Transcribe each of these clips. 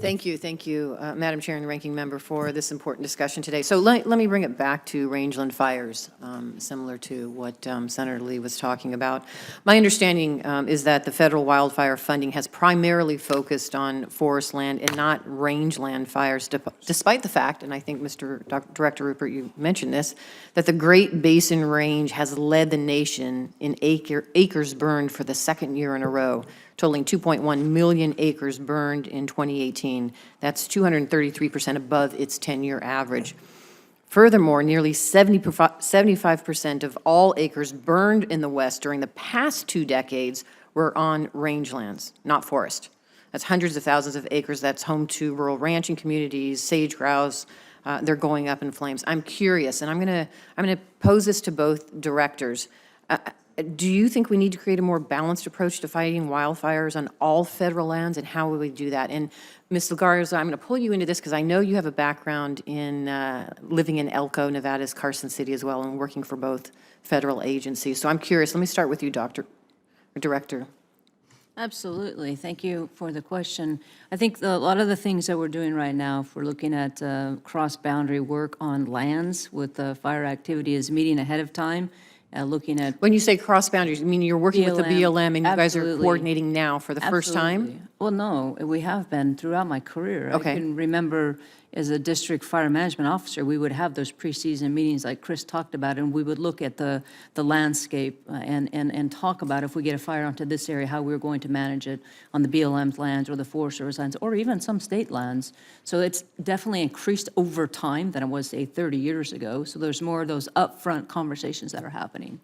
Thank you, Madam Chair and Ranking Member, for this important discussion today. So let me bring it back to rangeland fires, similar to what Senator Lee was talking about. My understanding is that the federal wildfire funding has primarily focused on forest land and not rangeland fires, despite the fact, and I think Director Rupert, you mentioned this, that the Great Basin Range has led the nation in acres burned for the second year in a row, totaling 2.1 million acres burned in 2018. That's 233% above its 10-year average. Furthermore, nearly 75% of all acres burned in the West during the past 2 decades were on rangelands, not forest. That's hundreds of thousands of acres that's home to rural ranching communities, sage grouse. They're going up in flames. I'm curious, and I'm gonna pose this to both directors. Do you think we need to create a more balanced approach to fighting wildfires on all federal lands, and how will we do that? And Ms. Lagarza, I'm going to pull you into this because I know you have a background in living in Elko, Nevada's Carson City as well, and working for both federal agencies. So I'm curious. Let me start with you, Director. Absolutely. Thank you for the question. I think a lot of the things that we're doing right now, if we're looking at cross-boundary work on lands with fire activity, is meeting ahead of time. Looking at when you say cross boundaries, you mean you're working with the BLM and you guys are absolutely. coordinating now for the first time? Well, no, we have been throughout my career. Okay. I can remember as a district fire management officer, we would have those preseason meetings like Chris talked about, and we would look at the landscape and talk about if we get a fire onto this area, how we're going to manage it on the BLM's lands or the Forest Service lands or even some state lands. So it's definitely increased over time than it was, say, 30 years ago. So there's more of those upfront conversations that are happening.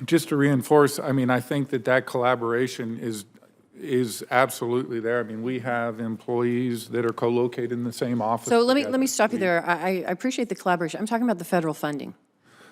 Just to reinforce, I mean, I think that collaboration is absolutely there. I mean, we have employees that are co-located in the same office. So let me stop you there. I appreciate the collaboration. I'm talking about the federal funding.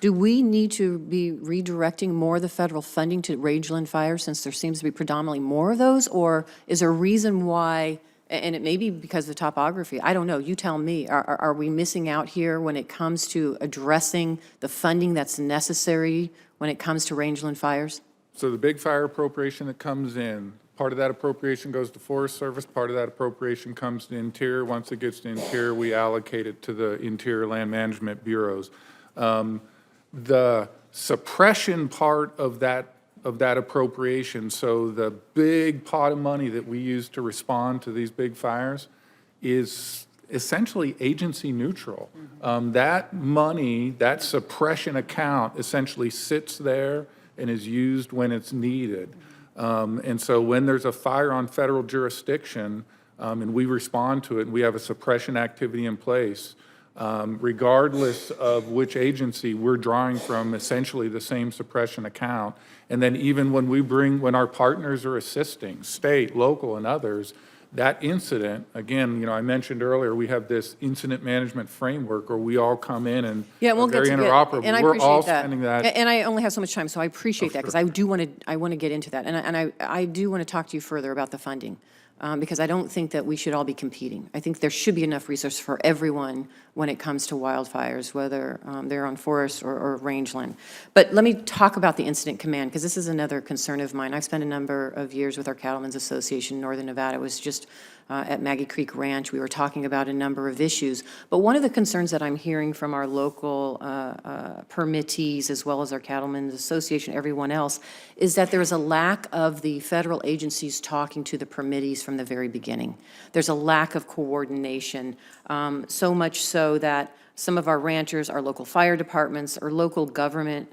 Do we need to be redirecting more of the federal funding to rangeland fires, since there seems to be predominantly more of those? Or is there a reason why, and it may be because of topography, I don't know, you tell me, are we missing out here when it comes to addressing the funding that's necessary when it comes to rangeland fires? So the big fire appropriation that comes in, part of that appropriation goes to Forest Service, part of that appropriation comes to Interior. Once it gets to Interior, we allocate it to the Interior Land Management Bureaus. The suppression part of that appropriation, so the big pot of money that we use to respond to these big fires, is essentially agency neutral. That money, that suppression account, essentially sits there and is used when it's needed. And so when there's a fire on federal jurisdiction and we respond to it and we have a suppression activity in place, regardless of which agency, we're drawing from essentially the same suppression account. And then even when our partners are assisting, state, local, and others, that incident, again, I mentioned earlier, we have this incident management framework where we all come in and we'll very interoperable. And I we're all that. spending that. And I only have so much time, so I appreciate that, because I want to get into that. And I do want to talk to you further about the funding, because I don't think that we should all be competing. I think there should be enough resources for everyone when it comes to wildfires, whether they're on forest or rangeland. But let me talk about the incident command, because this is another concern of mine. I've spent a number of years with our Cattlemen's Association in Northern Nevada. It was just at Maggie Creek Ranch. We were talking about a number of issues. But one of the concerns that I'm hearing from our local permittees, as well as our Cattlemen's Association, everyone else, is that there's a lack of the federal agencies talking to the permittees from the very beginning. There's a lack of coordination, so much so that some of our ranchers, our local fire departments, or local government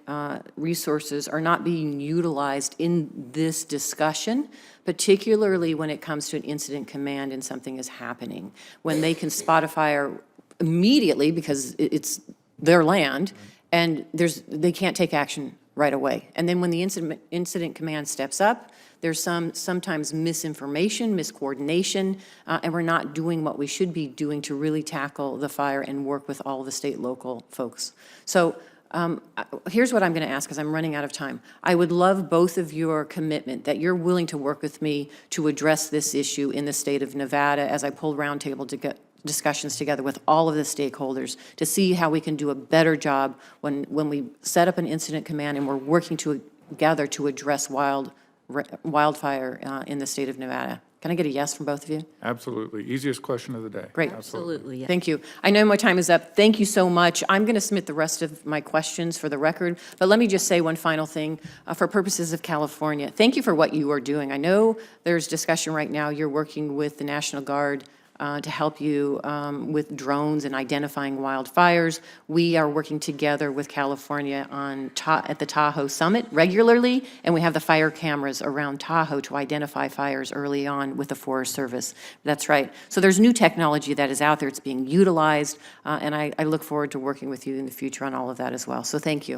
resources are not being utilized in this discussion, particularly when it comes to an incident command and something is happening, when they can spot a fire immediately because it's their land, and they can't take action right away. And then when the incident command steps up, there's sometimes misinformation, miscoordination, and we're not doing what we should be doing to really tackle the fire and work with all the state local folks. So here's what I'm going to ask, because I'm running out of time. I would love both of your commitment that you're willing to work with me to address this issue in the state of Nevada as I pull roundtable to get discussions together with all of the stakeholders to see how we can do a better job when we set up an incident command and we're working together to address wildfire in the state of Nevada? Can I get a yes from both of you? Absolutely. Easiest question of the day. Great. Absolutely, yeah. Thank you. I know my time is up. Thank you so much. I'm going to submit the rest of my questions for the record, but let me just say one final thing for purposes of California. Thank you for what you are doing. I know there's discussion right now. You're working with the National Guard to help you with drones and identifying wildfires. We are working together with California at the Tahoe Summit regularly, and we have the fire cameras around Tahoe to identify fires early on with the Forest Service. That's right. So there's new technology that is out there. It's being utilized, and I look forward to working with you in the future on all of that as well. So thank you.